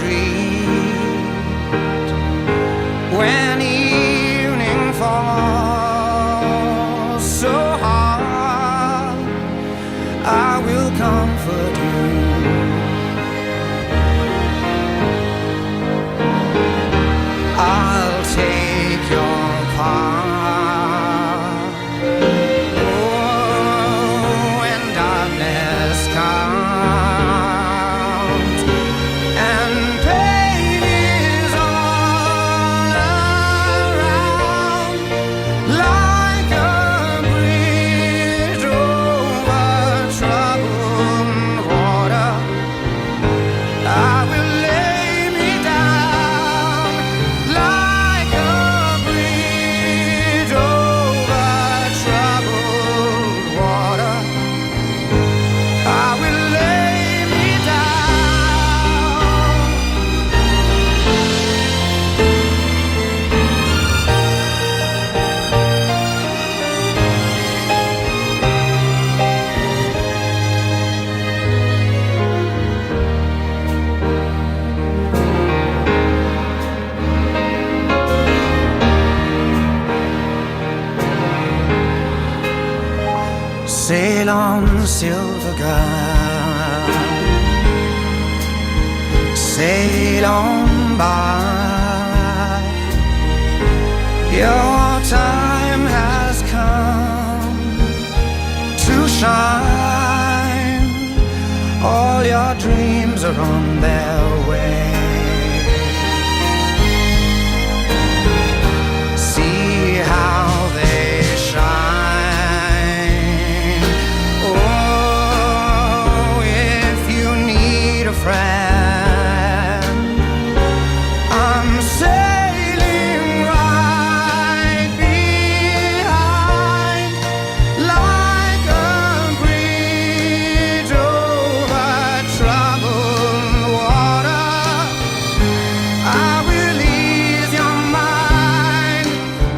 street when evening falls so hard. I will comfort you. I'll take your part. Oh, when darkness comes and pain is all around, like a bridge over troubled water, I will lay me down like a bridge over troubled water. I will lay me down. Sail on, silver ground, sail on by. Your time has come to shine. All your dreams are on their way. See how they shine. Oh, if you need a friend, I'm sailing right behind, like a bridge over troubled water. I will ease your mind,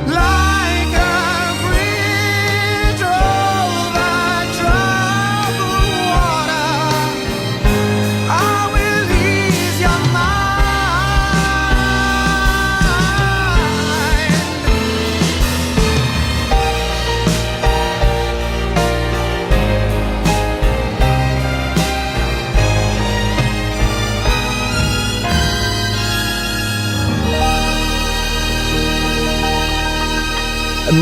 like a bridge over troubled water. I will ease your mind.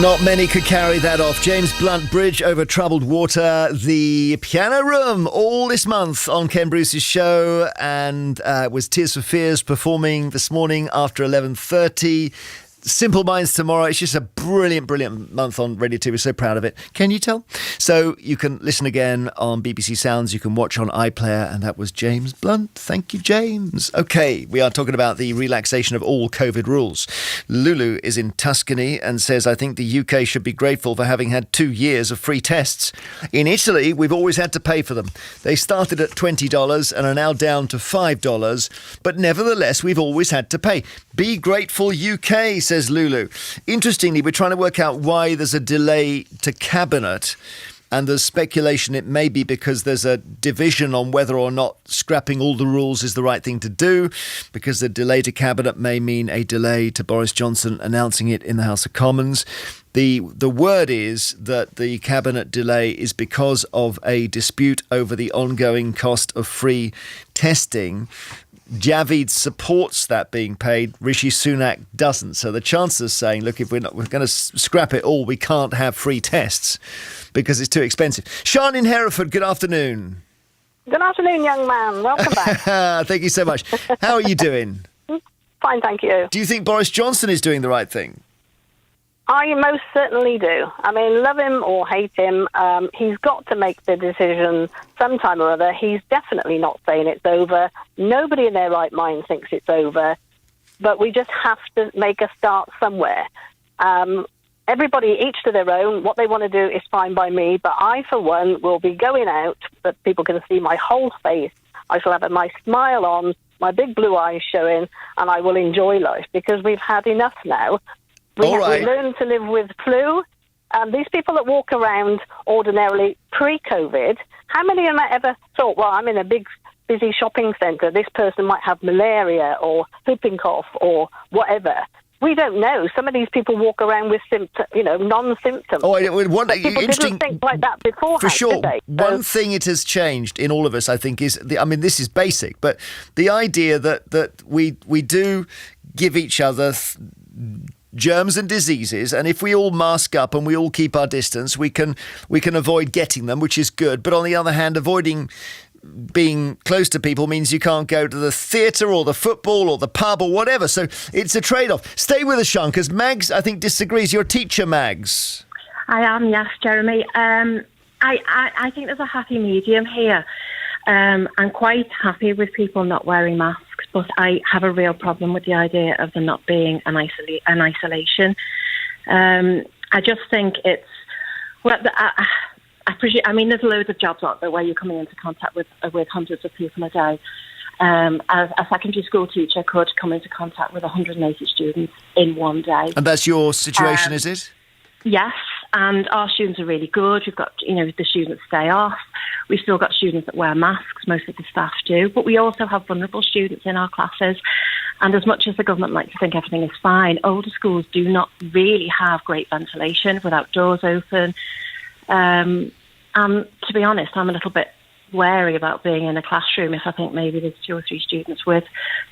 Not many could carry that off. James Blunt, Bridge Over Troubled Water, the Piano Room, all this month on Ken Bruce's show, and it was Tears for Fears performing this morning after 11:30. Simple Minds tomorrow. It's just a brilliant, brilliant month on Radio 2. We're so proud of it. Can you tell? So you can listen again on BBC Sounds. You can watch on iPlayer. And that was James Blunt. Thank you, James. Okay, we are talking about the relaxation of all COVID rules. Lulu is in Tuscany and says, I think the UK should be grateful for having had 2 years of free tests. In Italy, we've always had to pay for them. They started at $20 and are now down to $5. But nevertheless, we've always had to pay. Be grateful, UK, says Lulu. Interestingly, we're trying to work out why there's a delay to Cabinet, and there's speculation it may be because there's a division on whether or not scrapping all the rules is the right thing to do, because the delay to Cabinet may mean a delay to Boris Johnson announcing it in the House of Commons. The word is that the Cabinet delay is because of a dispute over the ongoing cost of free testing. Javid supports that being paid. Rishi Sunak doesn't. So the Chancellor's saying, look, if we're going to scrap it all, we can't have free tests because it's too expensive. Sean in Hereford, good afternoon. Good afternoon, young man. Welcome back. Thank you so much. How are you doing? Fine, thank you. Do you think Boris Johnson is doing the right thing? I most certainly do. I mean, love him or hate him, he's got to make the decision sometime or other. He's definitely not saying it's over. Nobody in their right mind thinks it's over. But we just have to make a start somewhere. Everybody, each to their own. What they want to do is fine by me. But I, for one, will be going out that people can see my whole face. I shall have my smile on, my big blue eyes showing, and I will enjoy life because we've had enough now. We learned to live with flu. These people that walk around ordinarily pre-COVID, how many of them ever thought, well, I'm in a big busy shopping centre, this person might have malaria or whooping cough or whatever. We don't know. Some of these people walk around with non-symptoms. Oh, one but people interesting, didn't think like that beforehand, for sure. did they? One thing it has changed in all of us, I think, is this is basic, but the idea that we do give each other germs and diseases, and if we all mask up and we all keep our distance, we can avoid getting them, which is good. But on the other hand, avoiding being close to people means you can't go to the theatre or the football or the pub or whatever. So it's a trade-off. Stay with us, Sean, because Mags, I think, disagrees. You're a teacher, Mags. I am, yes, Jeremy. I think there's a happy medium here. I'm quite happy with people not wearing masks, but I have a real problem with the idea of them not being an isolation. I just think it's... I presume. I mean, there's loads of jobs out there where you're coming into contact with hundreds of people a day. A secondary school teacher could come into contact with 180 students in one day. And that's your situation, is it? Yes, and our students are really good. We've got, the students stay off. We've still got students that wear masks. Most of the staff do. But we also have vulnerable students in our classes. And as much as the government likes to think everything is fine, older schools do not really have great ventilation without doors open. And to be honest, I'm a little bit wary about being in a classroom if I think maybe there's 2 or 3 students with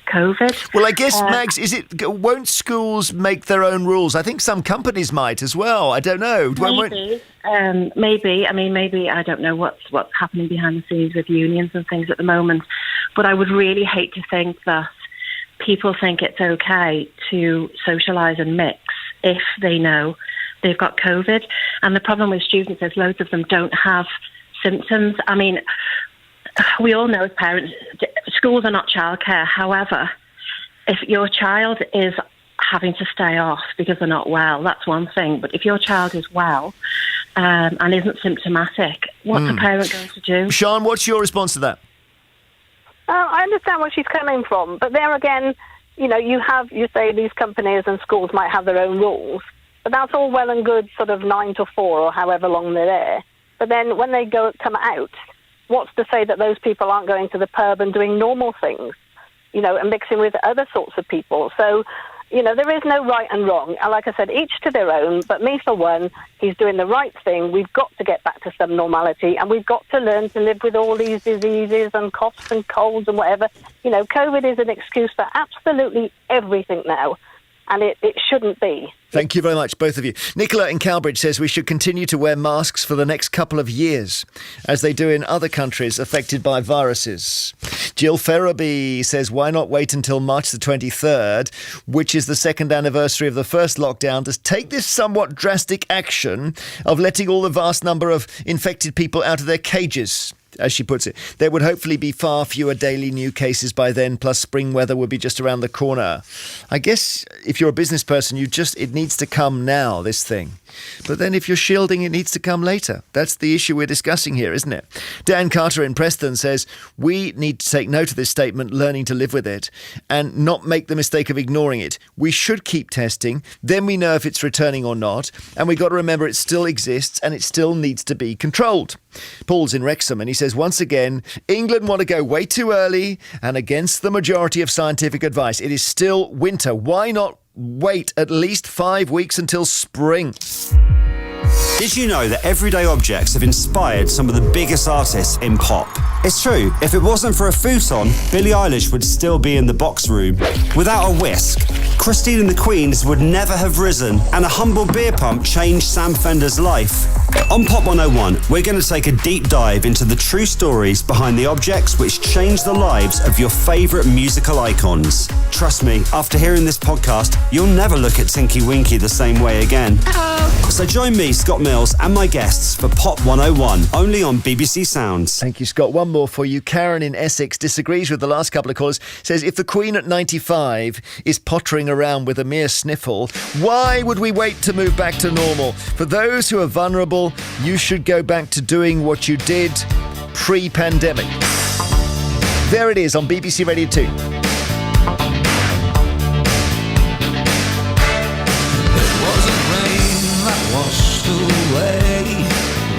COVID. Well, I guess, Mags, won't schools make their own rules? I think some companies might as well. I don't know. Maybe. I mean, maybe I don't know what's happening behind the scenes with unions and things at the moment. But I would really hate to think that people think it's okay to socialise and mix if they know they've got COVID. And the problem with students is loads of them don't have symptoms. I mean, we all know as parents, schools are not childcare. However, if your child is having to stay off because they're not well, that's one thing. But if your child is well and isn't symptomatic, what's a parent going to do? Sean, what's your response to that? I understand where she's coming from, but there again, you say these companies and schools might have their own rules, but that's all well and good, sort of 9 to 4 or however long they're there. But then when they come out, what's to say that those people aren't going to the pub and doing normal things, and mixing with other sorts of people? So, there is no right and wrong. And like I said, each to their own. But me, for one, he's doing the right thing. We've got to get back to some normality, and we've got to learn to live with all these diseases and coughs and colds and whatever. COVID is an excuse for absolutely everything now. And it shouldn't be. Thank you very much, both of you. Nicola in Cowbridge says we should continue to wear masks for the next couple of years, as they do in other countries affected by viruses. Jill Ferraby says, why not wait until March the 23rd, which is the second anniversary of the first lockdown, to take this somewhat drastic action of letting all the vast number of infected people out of their cages? As she puts it, there would hopefully be far fewer daily new cases by then, plus spring weather would be just around the corner. I guess if you're a business person, it needs to come now, this thing. But then if you're shielding, it needs to come later. That's the issue we're discussing here, isn't it? Dan Carter in Preston says, we need to take note of this statement, learning to live with it, and not make the mistake of ignoring it. We should keep testing, then we know if it's returning or not, and we've got to remember it still exists and it still needs to be controlled. Paul's in Wrexham and he says, once again, England want to go way too early and against the majority of scientific advice. It is still winter. Why not wait at least 5 weeks until spring? Did you know that everyday objects have inspired some of the biggest artists in pop? It's true, if it wasn't for a futon, Billie Eilish would still be in the box room. Without a whisk, Christine and the Queens would never have risen, and a humble beer pump changed Sam Fender's life. On Pop 101, we're going to take a deep dive into the true stories behind the objects which changed the lives of your favourite musical icons. Trust me, after hearing this podcast, you'll never look at Tinky Winky the same way again. So join me, Scott Mills, and my guests for Pop 101, only on BBC Sounds. Thank you, Scott. One more for you. Karen in Essex disagrees with the last couple of callers, says if the Queen at 95 is pottering around with a mere sniffle, why would we wait to move back to normal? For those who are vulnerable, you should go back to doing what you did pre-pandemic. There it is on BBC Radio 2. Washed away,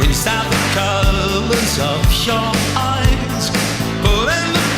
rinsed out the colours of your eyes, put in the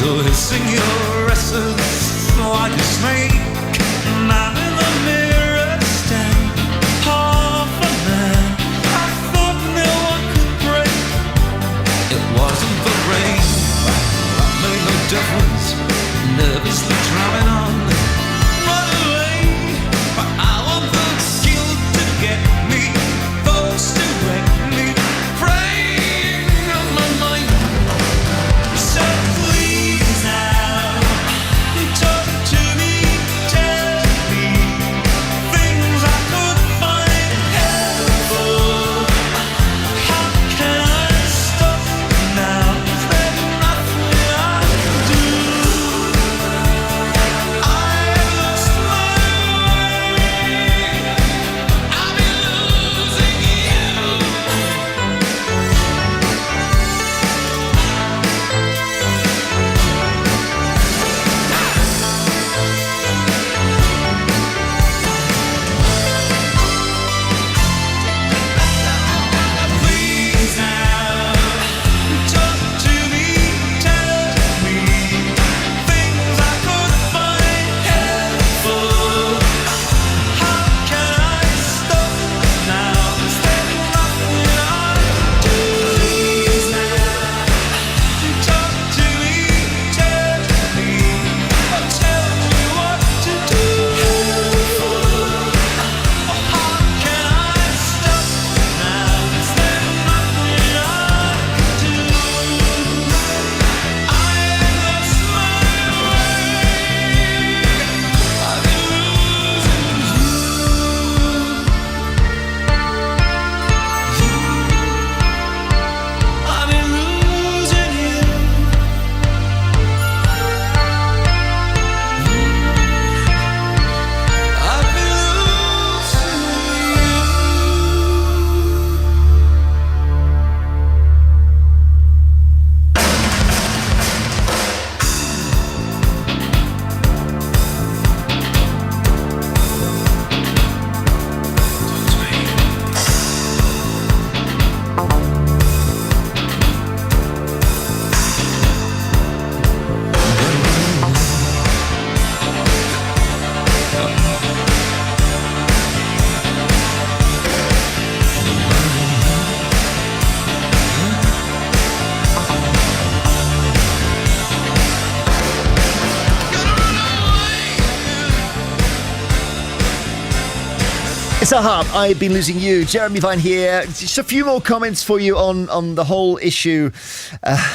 You're hissing your essence like a snake. And I'm in the mirror stand, half a man. I thought no one could break. It wasn't the rain, that made no difference. Nervously drumming on, run away. But I want the skill to get me, those to wreck me, praying on my mind. So please now, talk to me, tell me things I could find helpful. How can I stop now? Is there nothing I can do? I've lost my way. I've been losing you. Please now, talk to me, tell me things I could find helpful. How can I stop now? Is there nothing I can do? Please now, talk to me, tell me what to do. How can I stop now? Is there nothing I can do? I lost my way. I've been losing you. I've been losing you. I've been It's a harp. I've been losing you. Jeremy Vine here. Just a few more comments for you on the whole issue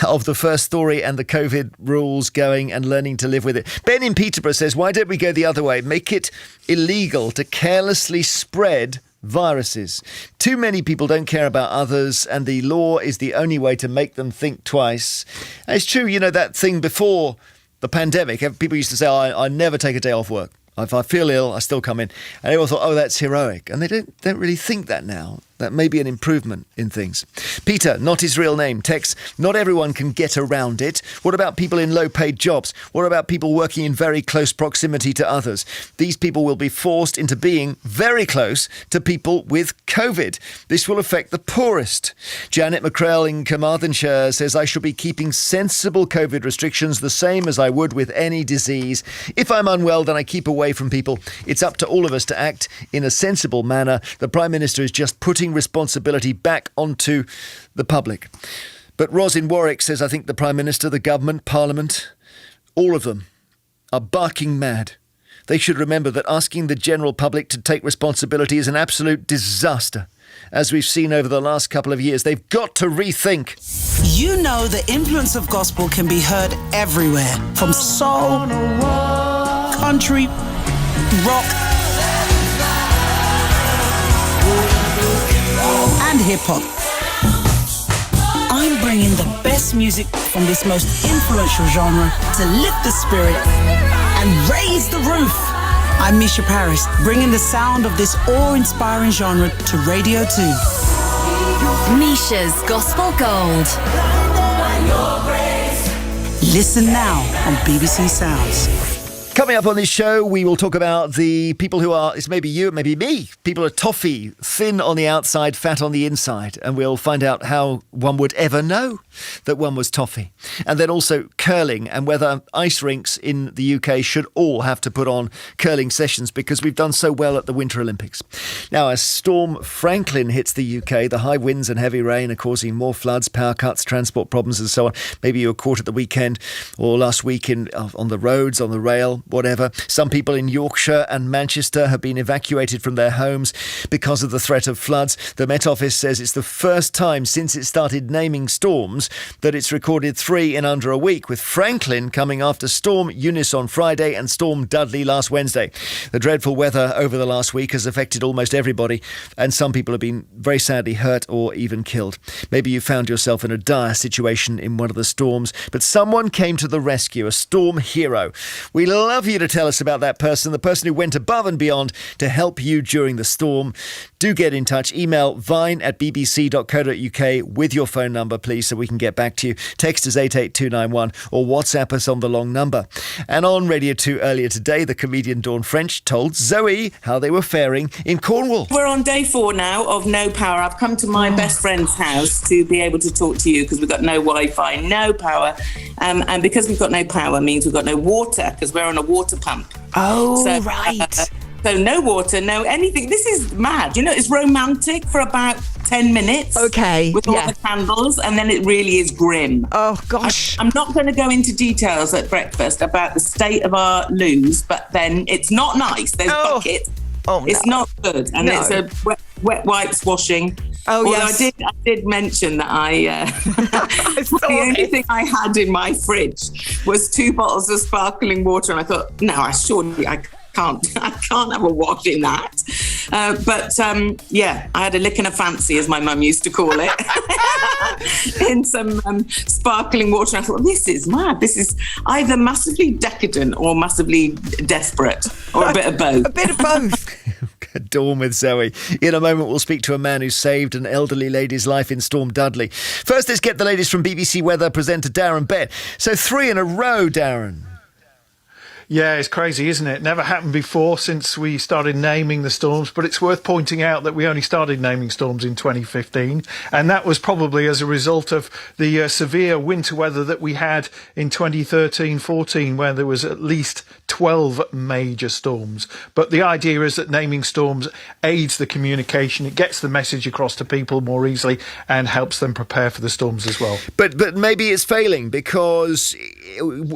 of the first story and the COVID rules going and learning to live with it. Ben in Peterborough says, why don't we go the other way? Make it illegal to carelessly spread viruses. Too many people don't care about others, and the law is the only way to make them think twice. And it's true, you know, that thing before the pandemic, people used to say, I never take a day off work. If I feel ill, I still come in. And they all thought, oh, that's heroic. And they don't really think that now. That may be an improvement in things. Peter, not his real name, texts, not everyone can get around it. What about people in low-paid jobs? What about people working in very close proximity to others? These people will be forced into being very close to people with COVID. This will affect the poorest. Janet McCrell in Carmarthenshire says, I should be keeping sensible COVID restrictions the same as I would with any disease. If I'm unwell, then I keep away from people. It's up to all of us to act in a sensible manner. The Prime Minister is just putting responsibility back onto the public. But Ros in Warwick says, I think the Prime Minister, the government, Parliament, all of them are barking mad. They should remember that asking the general public to take responsibility is an absolute disaster. As we've seen over the last couple of years, they've got to rethink. You know the influence of gospel can be heard everywhere, from soul, country, rock, and hip-hop. I'm bringing the best music from this most influential genre to lift the spirit and raise the roof. I'm Misha Paris, bringing the sound of this awe-inspiring genre to Radio 2. Misha's Gospel Gold. Listen now on BBC Sounds. Coming up on this show, we will talk about the people who are, it's maybe you, it may be me, people are toffee, thin on the outside, fat on the inside. And we'll find out how one would ever know that one was toffee. And then also curling and whether ice rinks in the UK should all have to put on curling sessions because we've done so well at the Winter Olympics. Now, as Storm Franklin hits the UK, the high winds and heavy rain are causing more floods, power cuts, transport problems and so on. Maybe you were caught at the weekend or last week on the roads, on the rail, whatever. Some people in Yorkshire and Manchester have been evacuated from their homes because of the threat of floods. The Met Office says it's the first time since it started naming storms that it's recorded 3 in under a week, with Franklin coming after Storm Eunice on Friday and Storm Dudley last Wednesday. The dreadful weather over the last week has affected almost everybody, and some people have been very sadly hurt or even killed. Maybe you found yourself in a dire situation in one of the storms, but someone came to the rescue, a storm hero. We love you to tell us about that person, the person who went above and beyond to help you during the storm. Do get in touch. Email vine@bbc.co.uk with your phone number, please, so we can get back to you. Text us 88291 or WhatsApp us on the long number. And on Radio 2 earlier today, the comedian Dawn French told Zoe how they were faring in Cornwall. We're on day 4 now of no power. I've come to my best friend's house to be able to talk to you because we've got no Wi-Fi, no power. And because we've got no power means we've got no water because we're on a water pump. Oh, so, right. So no water, no anything. This is mad. You know, it's romantic for about 10 minutes. Okay. With all the candles, and then it really is grim. Oh, gosh. I'm not going to go into details at breakfast about the state of our loos, but then it's not nice. There's buckets. Oh, no. It's not good. And it's a wet wipes washing. Oh, although yes. I did mention that the only thing I had in my fridge was 2 bottles of sparkling water, and I thought, no, I can't have a wash in that. But I had a lick and a fancy, as my mum used to call it, in some sparkling water. And I thought, this is mad. This is either massively decadent or massively desperate, or a bit of both. A bit of both. Dawn with Zoe. In a moment, we'll speak to a man who saved an elderly lady's life in Storm Dudley. First, let's get the latest from BBC Weather presenter Darren Bett. So 3 in a row, Darren. Yeah, it's crazy, isn't it? Never happened before since we started naming the storms, but it's worth pointing out that we only started naming storms in 2015, and that was probably as a result of the severe winter weather that we had in 2013-14, where there was at least 12 major storms. But the idea is that naming storms aids the communication, it gets the message across to people more easily and helps them prepare for the storms as well. But maybe it's failing because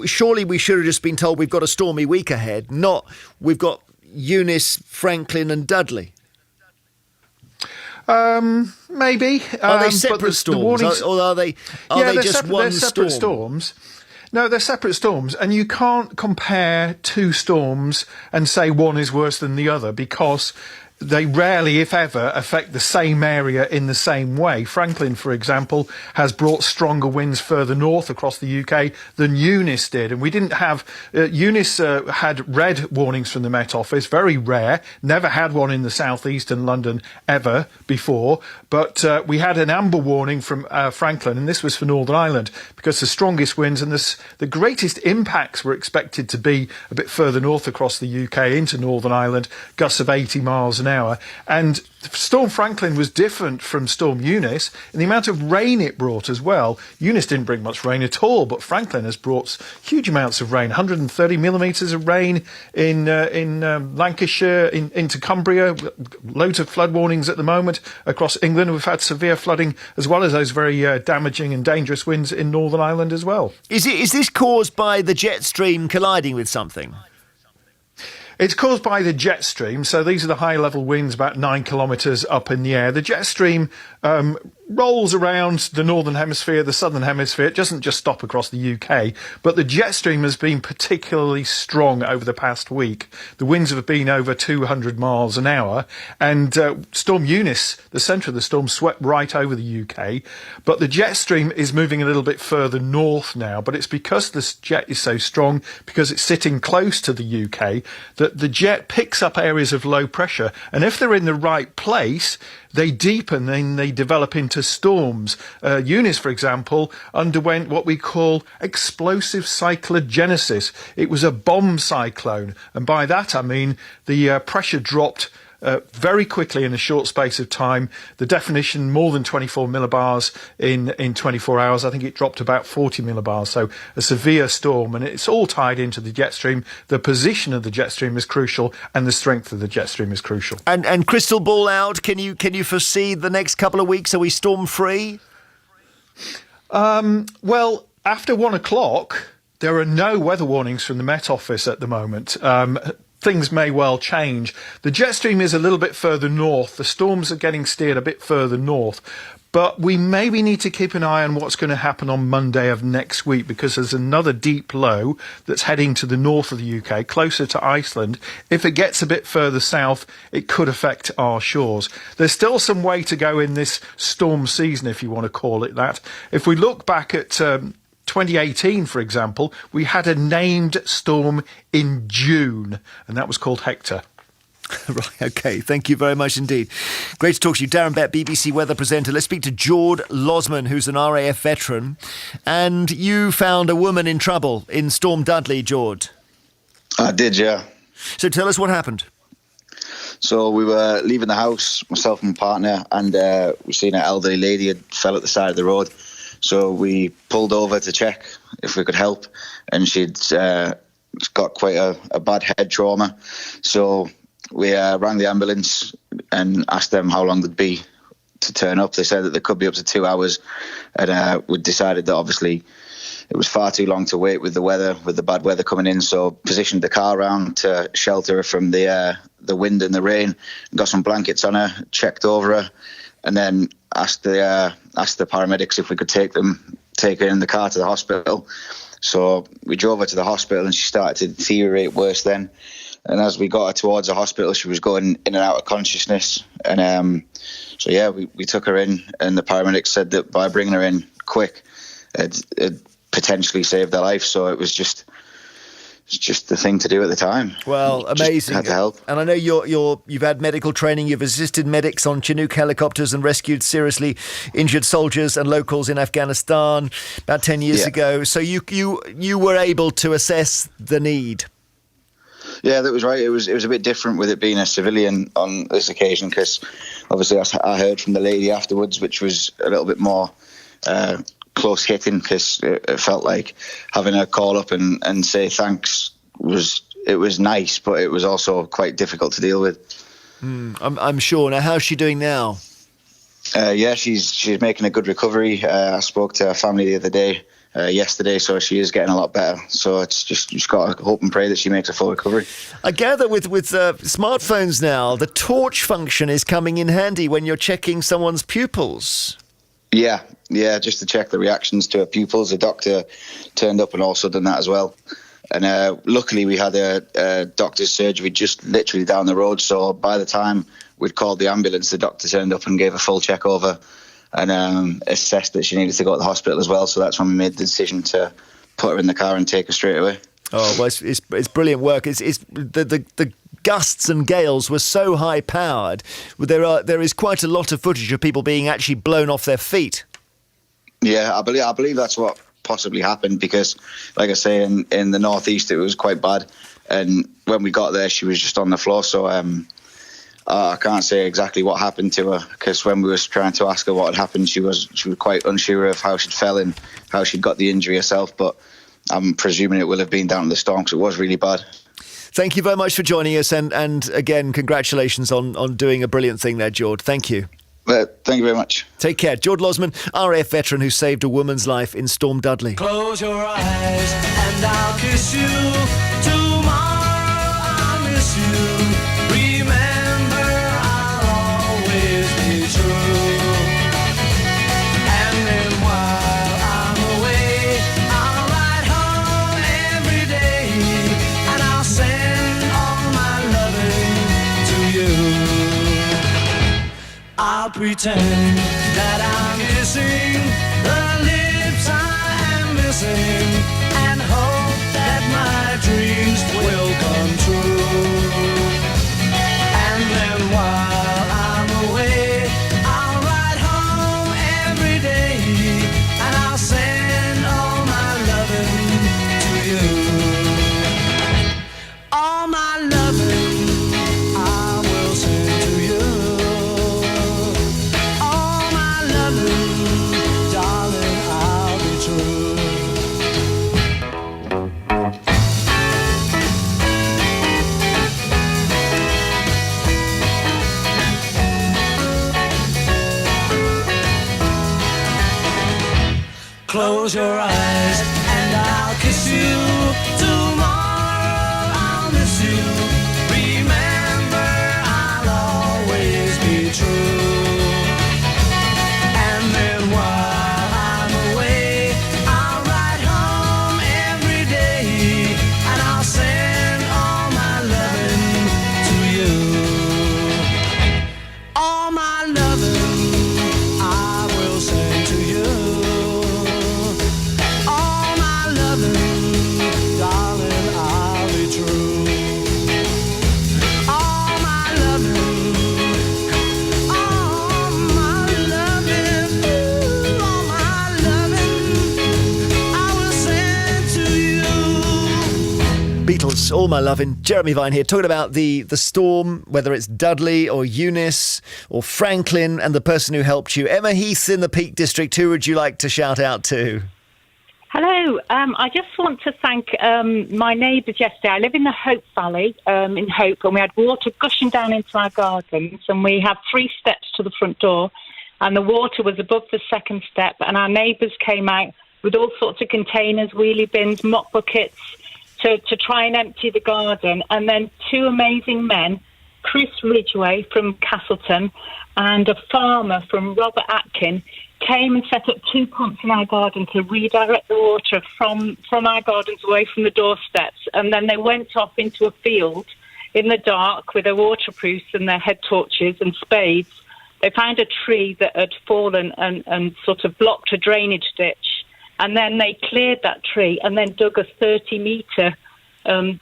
surely we should have just been told we've got a stormy week ahead, not we've got Eunice, Franklin and Dudley. Maybe. Are they separate storms? Or are they just one storm? Separate storms. No, they're separate storms, and you can't compare 2 storms and say one is worse than the other because they rarely, if ever, affect the same area in the same way. Franklin, for example, has brought stronger winds further north across the UK than Eunice did. And we didn't have... Eunice had red warnings from the Met Office, very rare. Never had one in the southeast and London ever before. But we had an amber warning from Franklin, and this was for Northern Ireland, because the strongest winds and the greatest impacts were expected to be a bit further north across the UK into Northern Ireland, gusts of 80 miles an hour. And Storm Franklin was different from Storm Eunice in the amount of rain it brought as well. Eunice didn't bring much rain at all, but Franklin has brought huge amounts of rain, 130 millimetres of rain in Lancashire, into Cumbria, loads of flood warnings at the moment across England. We've had severe flooding as well as those very damaging and dangerous winds in Northern Ireland as well. Is this caused by the jet stream colliding with something? It's caused by the jet stream. So these are the high-level winds about 9 kilometres up in the air. The jet stream rolls around the northern hemisphere, the southern hemisphere. It doesn't just stop across the UK, but the jet stream has been particularly strong over the past week. The winds have been over 200 miles an hour, and Storm Eunice, the centre of the storm, swept right over the UK, but the jet stream is moving a little bit further north now, but it's because this jet is so strong, because it's sitting close to the UK, that the jet picks up areas of low pressure, and if they're in the right place, they deepen and they develop into storms. Eunice, for example, underwent what we call explosive cyclogenesis. It was a bomb cyclone, and by that I mean the pressure dropped very quickly in a short space of time. The definition, more than 24 millibars in 24 hours. I think it dropped about 40 millibars, so a severe storm, and it's all tied into the jet stream. The position of the jet stream is crucial, and the strength of the jet stream is crucial. And crystal ball out, can you foresee the next couple of weeks? Are we storm free? Well, after 1 o'clock, there are no weather warnings from the Met Office at the moment. Things may well change. The jet stream is a little bit further north. The storms are getting steered a bit further north. But we maybe need to keep an eye on what's going to happen on Monday of next week, because there's another deep low that's heading to the north of the UK, closer to Iceland. If it gets a bit further south, it could affect our shores. There's still some way to go in this storm season, if you want to call it that. If we look back at 2018, for example, we had a named storm in June, and that was called Hector. Right, OK. Thank you very much indeed. Great to talk to you. Darren Bett, BBC weather presenter. Let's speak to Jord Losman, who's an RAF veteran. And you found a woman in trouble in Storm Dudley, Jord. I did, yeah. So tell us what happened. So we were leaving the house, myself and my partner, and we seen an elderly lady had fell at the side of the road. So we pulled over to check if we could help, and she'd got quite a bad head trauma. So we rang the ambulance and asked them how long they'd be to turn up. They said that they could be up to 2 hours, and we decided that obviously it was far too long to wait with the bad weather coming in. So positioned the car around to shelter her from the wind and the rain, and got some blankets on her, checked over her, and then asked the paramedics if we could take her in the car to the hospital. So we drove her to the hospital, and she started to deteriorate worse then. And as we got her towards the hospital, she was going in and out of consciousness. And so yeah, we took her in, and the paramedics said that by bringing her in quick, it potentially saved her life. So it's just the thing to do at the time. Well, amazing. Just had to help. And I know you've had medical training. You've assisted medics on Chinook helicopters and rescued seriously injured soldiers and locals in Afghanistan about 10 years ago. So you were able to assess the need. Yeah, that was right. It was a bit different with it being a civilian on this occasion, because obviously I heard from the lady afterwards, which was a little bit more close hitting, because it felt like having her call up and say thanks was nice, but it was also quite difficult to deal with. I'm sure. Now, how's she doing now? Yeah, she's making a good recovery. I spoke to her family the other day, yesterday, so she is getting a lot better. So it's just got to hope and pray that she makes a full recovery. I gather with smartphones now, the torch function is coming in handy when you're checking someone's pupils. Yeah, just to check the reactions to her pupils. The doctor turned up and also done that as well. And luckily we had a doctor's surgery just literally down the road. So by the time we'd called the ambulance, the doctor turned up and gave a full check over and assessed that she needed to go to the hospital as well. So that's when we made the decision to put her in the car and take her straight away. Oh, well, it's brilliant work. It's the gusts and gales were so high powered. There is quite a lot of footage of people being actually blown off their feet. Yeah, I believe that's what possibly happened, because, like I say, in the northeast it was quite bad, and when we got there she was just on the floor. So I can't say exactly what happened to her, because when we were trying to ask her what had happened, she was quite unsure of how she'd fell and how she'd got the injury herself. But I'm presuming it will have been down to the storm, because it was really bad. Thank you very much for joining us, and again, congratulations on doing a brilliant thing there, Jord. Thank you. Thank you very much. Take care. Jord Losman, RAF veteran who saved a woman's life in Storm Dudley. Close your eyes and I'll kiss you. Tomorrow I'll miss you. Remember, I'll always be true. And then while I'm away, I'll ride home every day, and I'll send all my loving to you. I'll pretend that I'm kissing the lips I am missing, and hope that my dreams will come true. And then while I'm away, Beatles, All My Lovin'. Jeremy Vine here, talking about the storm, whether it's Dudley or Eunice or Franklin and the person who helped you. Emma Heath's in the Peak District. Who would you like to shout out to? Hello. I just want to thank my neighbours yesterday. I live in the Hope Valley in Hope, and we had water gushing down into our gardens, and we have 3 steps to the front door, and the water was above the second step, and our neighbours came out with all sorts of containers, wheelie bins, mop buckets, to try and empty the garden. And then 2 amazing men, Chris Ridgway from Castleton and a farmer from Robert Atkin, came and set up 2 pumps in our garden to redirect the water from our gardens away from the doorsteps. And then they went off into a field in the dark with their waterproofs and their head torches and spades. They found a tree that had fallen and sort of blocked a drainage ditch. And then they cleared that tree and then dug a 30-metre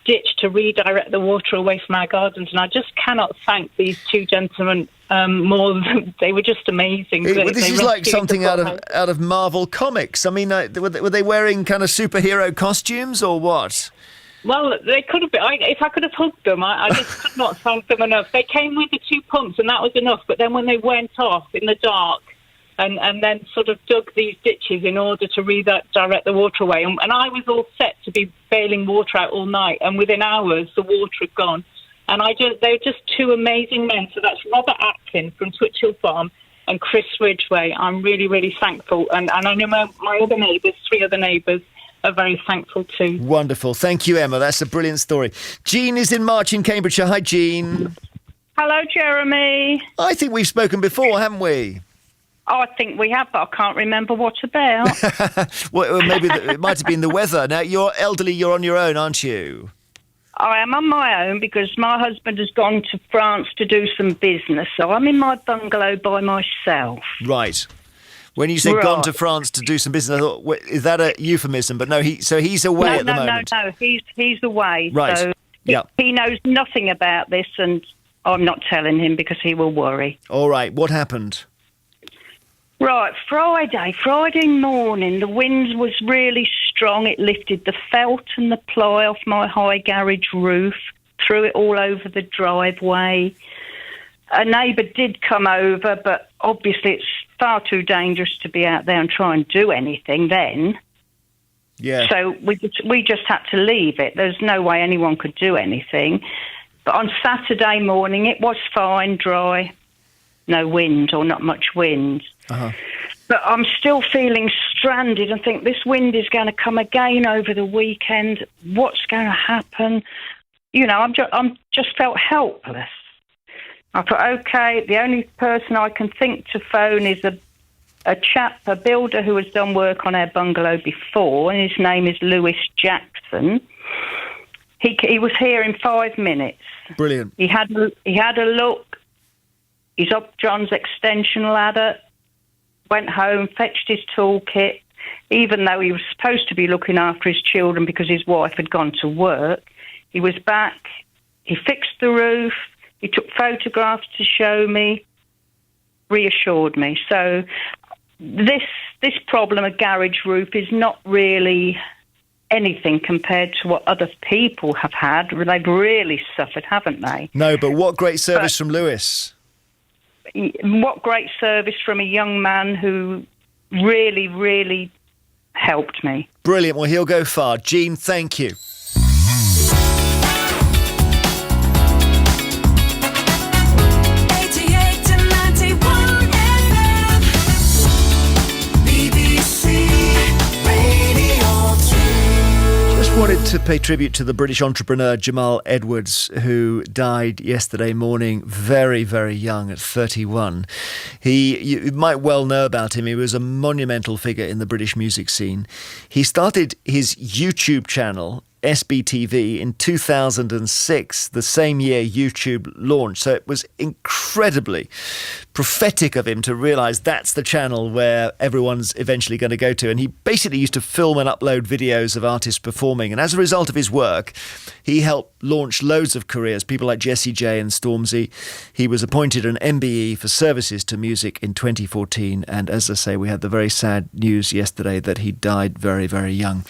ditch to redirect the water away from our gardens. And I just cannot thank these 2 gentlemen more than they were just amazing. This is like something out of Marvel Comics. I mean, were they wearing kind of superhero costumes or what? Well, they could have been. If I could have hugged them, I just could not thank them enough. They came with the 2 pumps and that was enough. But then when they went off in the dark, and then sort of dug these ditches in order to redirect the water away. And I was all set to be bailing water out all night, and within hours, the water had gone. And they were just 2 amazing men. So that's Robert Atkin from Twitchill Farm and Chris Ridgway. I'm really, really thankful. And I know my other neighbours, 3 other neighbours, are very thankful too. Wonderful. Thank you, Emma. That's a brilliant story. Jean is in March in Cambridgeshire. Hi, Jean. Hello, Jeremy. I think we've spoken before, haven't we? I think we have, but I can't remember what about. Well, maybe it might have been the weather. Now, you're elderly, you're on your own, aren't you? I am on my own because my husband has gone to France to do some business, so I'm in my bungalow by myself. Right. When you say gone to France to do some business, I thought, is that a euphemism? But no, he's away at the moment. No, he's away. Right. So he knows nothing about this, and I'm not telling him because he will worry. All right. What happened? Right, Friday morning, the wind was really strong. It lifted the felt and the ply off my high garage roof, threw it all over the driveway. A neighbour did come over, but obviously it's far too dangerous to be out there and try and do anything then. Yeah. So we just had to leave it. There's no way anyone could do anything. But on Saturday morning, it was fine, dry, no wind or not much wind. Uh-huh. But I'm still feeling stranded and think this wind is going to come again over the weekend. What's going to happen? You know, I'm just felt helpless. I thought, OK, the only person I can think to phone is a builder who has done work on our bungalow before, and his name is Lewis Jackson. He was here in 5 minutes. Brilliant. He had a look. He's up John's extension ladder, went home, fetched his toolkit, even though he was supposed to be looking after his children because his wife had gone to work. He was back. He fixed the roof. He took photographs to show me, reassured me. So this problem, a garage roof, is not really anything compared to what other people have had. They've really suffered, haven't they? No, but what great service from Lewis. What great service from a young man who really, really helped me. Brilliant. Well, he'll go far. Jean, thank you. Wanted to pay tribute to the British entrepreneur Jamal Edwards, who died yesterday morning, very, very young, at 31. You might well know about him. He was a monumental figure in the British music scene. He started his YouTube channel, SBTV, in 2006, the same year YouTube launched. So it was incredibly prophetic of him to realise that's the channel where everyone's eventually going to go to. And he basically used to film and upload videos of artists performing. And as a result of his work, he helped launch loads of careers, people like Jessie J and Stormzy. He was appointed an MBE for services to music in 2014. And as I say, we had the very sad news yesterday that he died very, very young.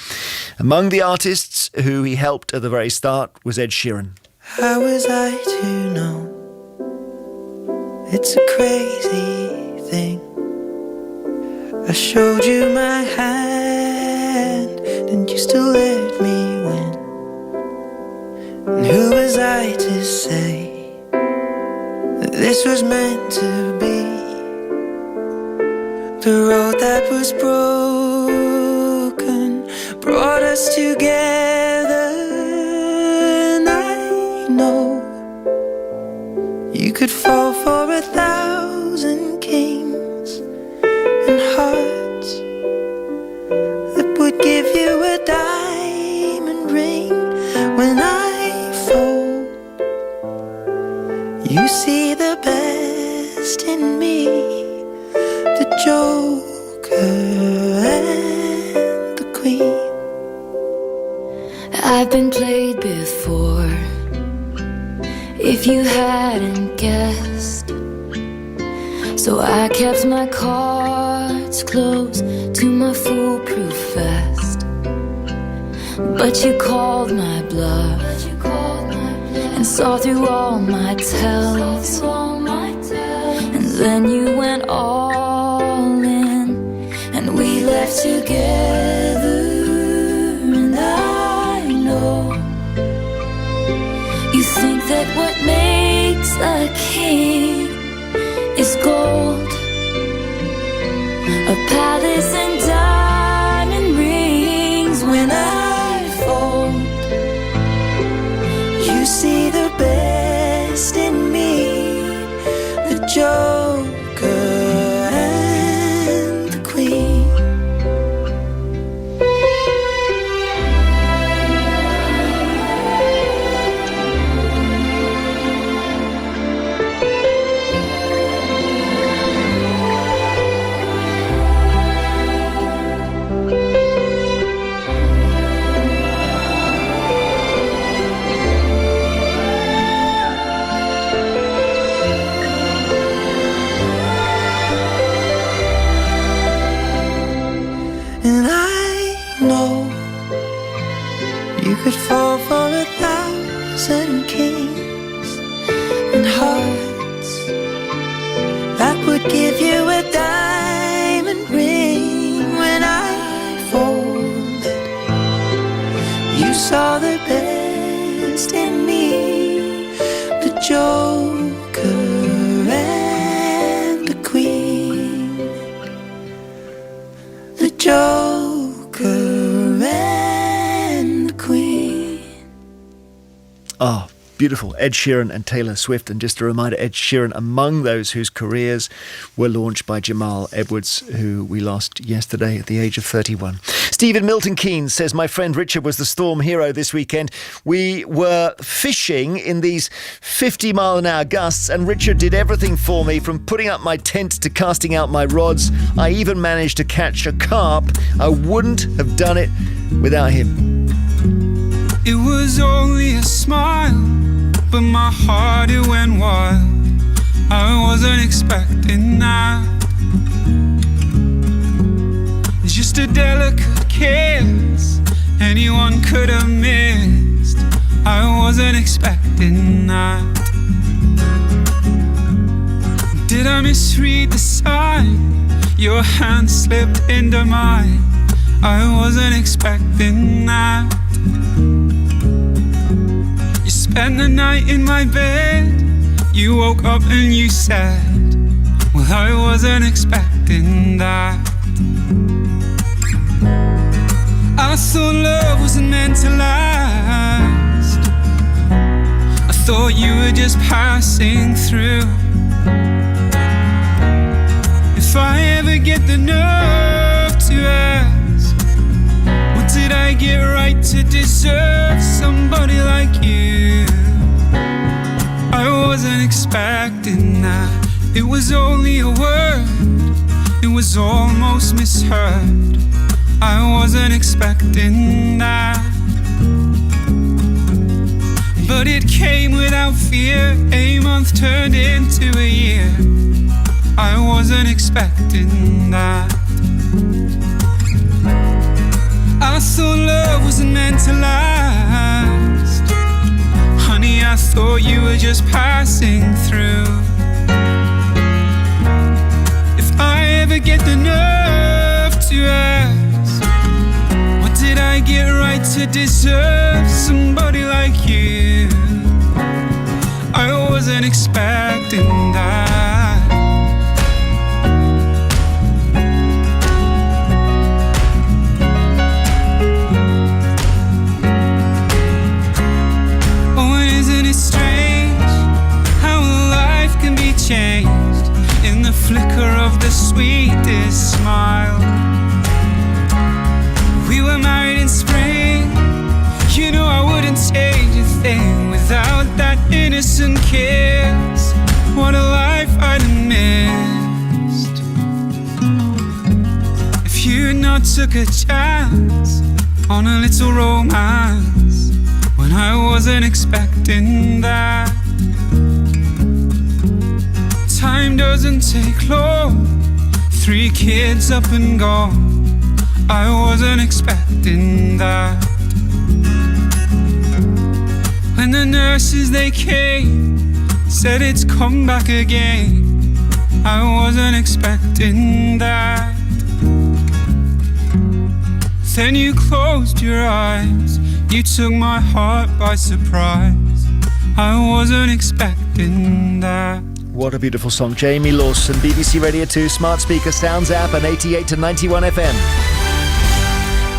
Among the artists who he helped at the very start was Ed Sheeran. How was I to know? It's a crazy thing. I showed you my hand and you still let me win. And who was I to say that this was meant to be? The road that was broken brought us together. And I know you could fall for 1,000 kings and hearts that would give you a diamond ring. When I fall, you see the best in me, the Joker and the Queen. I've been played before, if you hadn't guessed. So I kept my cards close to my foolproof vest. But you called my bluff and saw through all my tells. And then you went all in and we left together. And I know you think that what makes a king is gold, a palace and diamond rings. When I fold, you see the best in me, the Joker and the Queen. And I know you could fall for 1,000 kings and hearts that would give you a diamond ring. When I folded, you saw the best in me, the Joker and the Queen, the Joker and the Queen. Oh, beautiful. Ed Sheeran and Taylor Swift. And just a reminder, Ed Sheeran among those whose careers were launched by Jamal Edwards, who we lost yesterday at the age of 31. Stephen Milton Keynes says, my friend Richard was the storm hero this weekend. We were fishing in these 50-mile-an-hour gusts, and Richard did everything for me, from putting up my tent to casting out my rods. I even managed to catch a carp. I wouldn't have done it without him. It was only a smile, but my heart, it went wild. I wasn't expecting that. Just a delicate kiss anyone could have missed. I wasn't expecting that. Did I misread the sign? Your hand slipped into mine. I wasn't expecting that. You spent the night in my bed. You woke up and you said, well, I wasn't expecting that. I thought love wasn't meant to last. I thought you were just passing through. If I ever get the nerve to ask, what did I get right to deserve somebody like you? I wasn't expecting that. It was was only a word, it was almost misheard. I wasn't expecting that, but it came without fear. A month turned into a year. I wasn't expecting that. I thought love wasn't meant to last. Honey, I thought you were just passing through. If I ever get the nerve to ask, what did I get right to deserve somebody like you? I wasn't expecting that. Oh, and isn't it strange how life can be changed in the flicker of the sweetest smile? We were married in spring. You know I wouldn't change a thing without that innocent kiss. What a life I'd have missed if you had not took a chance on a little romance when I wasn't expecting that. Time doesn't take long. 3 kids up and gone. I wasn't expecting that. When the nurses they came, said it's come back again, I wasn't expecting that. Then you closed your eyes, you took my heart by surprise. I wasn't expecting that. What a beautiful song. Jamie Lawson, BBC Radio 2, Smart Speaker Sounds app and 88 to 91 FM.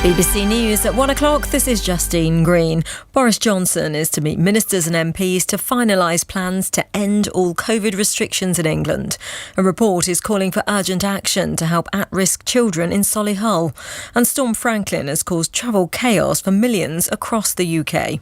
BBC News at 1 o'clock. This is Justine Green. Boris Johnson is to meet ministers and MPs to finalise plans to end all COVID restrictions in England. A report is calling for urgent action to help at-risk children in Solihull. And Storm Franklin has caused travel chaos for millions across the UK.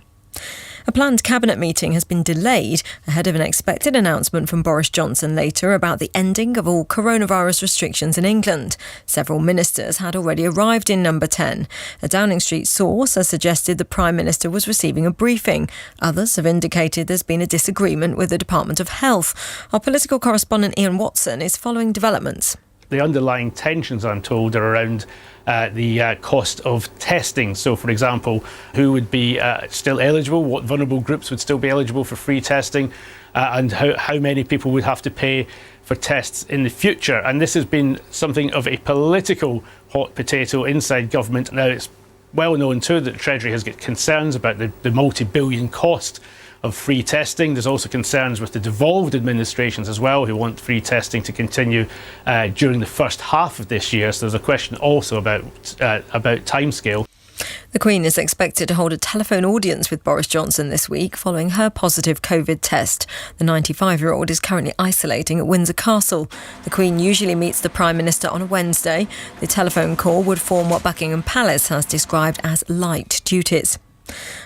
A planned cabinet meeting has been delayed ahead of an expected announcement from Boris Johnson later about the ending of all coronavirus restrictions in England. Several ministers had already arrived in Number 10. A Downing Street source has suggested the Prime Minister was receiving a briefing. Others have indicated there's been a disagreement with the Department of Health. Our political correspondent Ian Watson is following developments. The underlying tensions, I'm told, are around the cost of testing. So, for example, who would be still eligible, what vulnerable groups would still be eligible for free testing, and how many people would have to pay for tests in the future. And this has been something of a political hot potato inside government. Now, it's well known too that the Treasury has got concerns about the multi-billion cost of free testing. There's also concerns with the devolved administrations as well, who want free testing to continue during the first half of this year. So there's a question also about timescale. The Queen is expected to hold a telephone audience with Boris Johnson this week following her positive COVID test. The 95-year-old is currently isolating at Windsor Castle. The Queen usually meets the Prime Minister on a Wednesday. The telephone call would form what Buckingham Palace has described as light duties.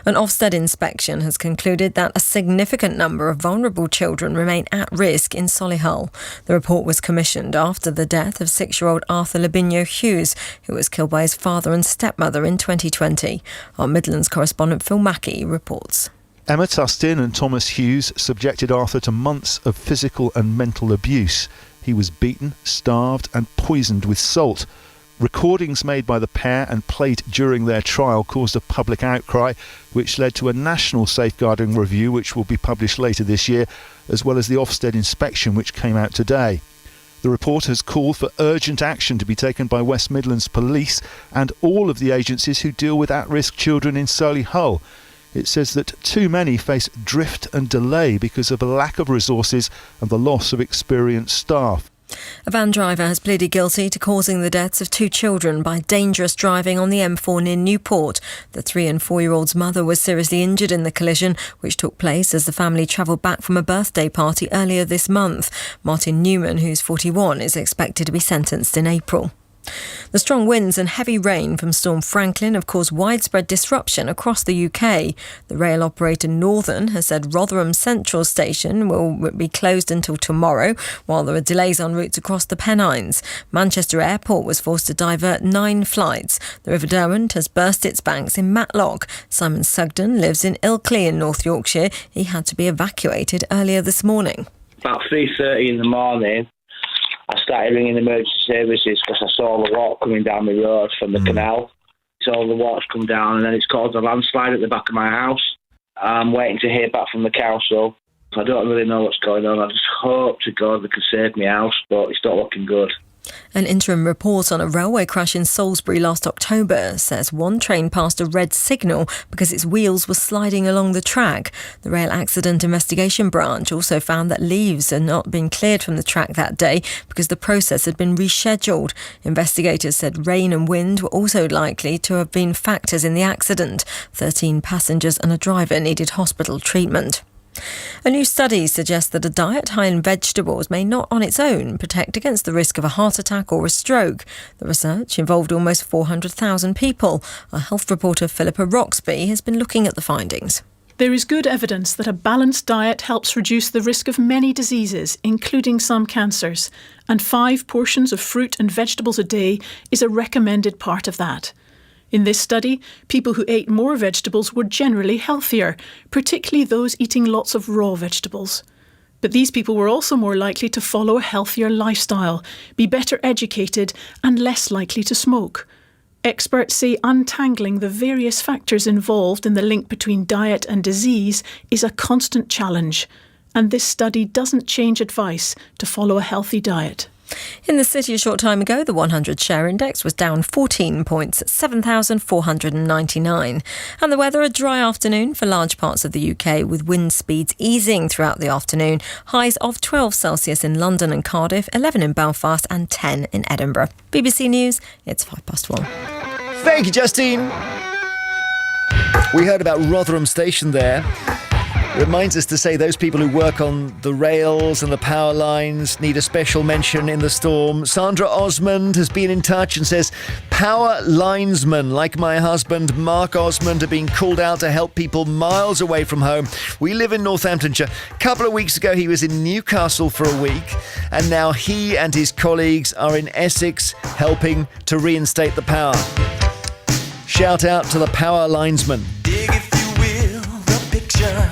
An Ofsted inspection has concluded that a significant number of vulnerable children remain at risk in Solihull. The report was commissioned after the death of 6-year-old Arthur Labinho Hughes, who was killed by his father and stepmother in 2020. Our Midlands correspondent Phil Mackey reports. Emma Tustin and Thomas Hughes subjected Arthur to months of physical and mental abuse. He was beaten, starved and poisoned with salt. Recordings made by the pair and played during their trial caused a public outcry, which led to a national safeguarding review which will be published later this year, as well as the Ofsted inspection which came out today. The report has called for urgent action to be taken by West Midlands Police and all of the agencies who deal with at-risk children in Solihull. It says that too many face drift and delay because of a lack of resources and the loss of experienced staff. A van driver has pleaded guilty to causing the deaths of 2 children by dangerous driving on the M4 near Newport. The 3 and 4-year-old's mother was seriously injured in the collision, which took place as the family travelled back from a birthday party earlier this month. Martin Newman, who's 41, is expected to be sentenced in April. The strong winds and heavy rain from Storm Franklin have caused widespread disruption across the UK. The rail operator Northern has said Rotherham Central Station will be closed until tomorrow, while there are delays on routes across the Pennines. Manchester Airport was forced to divert 9 flights. The River Derwent has burst its banks in Matlock. Simon Sugden lives in Ilkley in North Yorkshire. He had to be evacuated earlier this morning. About 3:30 in the morning, I started ringing emergency services because I saw the water coming down the road from the canal. So the water's come down and then it's caused a landslide at the back of my house. I'm waiting to hear back from the council. I don't really know what's going on. I just hope to God they can save my house, but it's not looking good. An interim report on a railway crash in Salisbury last October says one train passed a red signal because its wheels were sliding along the track. The Rail Accident Investigation Branch also found that leaves had not been cleared from the track that day because the process had been rescheduled. Investigators said rain and wind were also likely to have been factors in the accident. 13 passengers and a driver needed hospital treatment. A new study suggests that a diet high in vegetables may not on its own protect against the risk of a heart attack or a stroke. The research involved almost 400,000 people. Our health reporter Philippa Roxby has been looking at the findings. There is good evidence that a balanced diet helps reduce the risk of many diseases, including some cancers, and 5 portions of fruit and vegetables a day is a recommended part of that. In this study, people who ate more vegetables were generally healthier, particularly those eating lots of raw vegetables. But these people were also more likely to follow a healthier lifestyle, be better educated and less likely to smoke. Experts say untangling the various factors involved in the link between diet and disease is a constant challenge, and this study doesn't change advice to follow a healthy diet. In the city a short time ago, the 100 share index was down 14 points at 7,499. And the weather, a dry afternoon for large parts of the UK with wind speeds easing throughout the afternoon. Highs of 12 Celsius in London and Cardiff, 11 in Belfast and 10 in Edinburgh. BBC News, it's 1:05. Thank you, Justine. We heard about Rotherham Station there. Reminds us to say those people who work on the rails and the power lines need a special mention in the storm. Sandra Osmond has been in touch and says, power linesmen like my husband Mark Osmond are being called out to help people miles away from home. We live in Northamptonshire. A couple of weeks ago he was in Newcastle for a week and now he and his colleagues are in Essex helping to reinstate the power. Shout out to the power linesmen. Dig, if you will, the picture.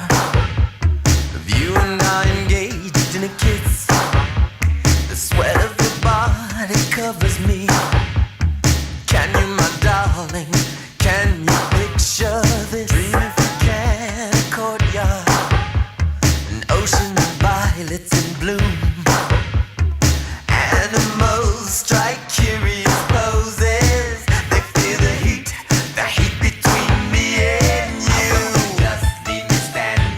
You and I engaged in a kiss. The sweat of your body covers me. Can you, my darling, can you picture this? Dream if you can, a courtyard, an ocean of violets in bloom. Animals strike curious poses. They feel the heat between me and you. Just leave me standing.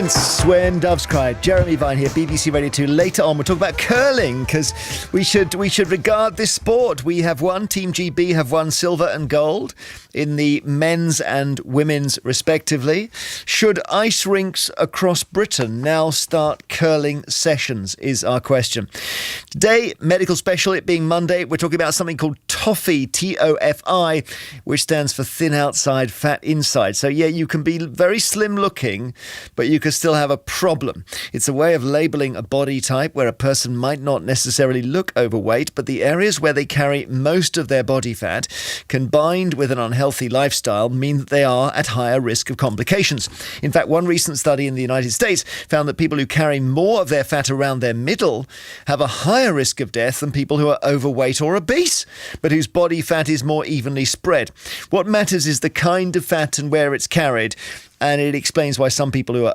Since When Doves Cry. Jeremy Vine here, BBC Radio 2. Later on, we'll talk about curling, because we should regard this sport. We have won, Team GB have won silver and gold in the men's and women's respectively. Should ice rinks across Britain now start curling sessions, is our question. Today, medical special, it being Monday, we're talking about something called TOFI, T-O-F-I, which stands for thin outside, fat inside. So yeah, you can be very slim looking, but you could still have a problem. It's a way of labelling a body type where a person might not necessarily look overweight, but the areas where they carry most of their body fat, combined with an unhealthy lifestyle, mean that they are at higher risk of complications. In fact, one recent study in the United States found that people who carry more of their fat around their middle have a higher risk of death than people who are overweight or obese, but whose body fat is more evenly spread. What matters is the kind of fat and where it's carried, and it explains why some people who are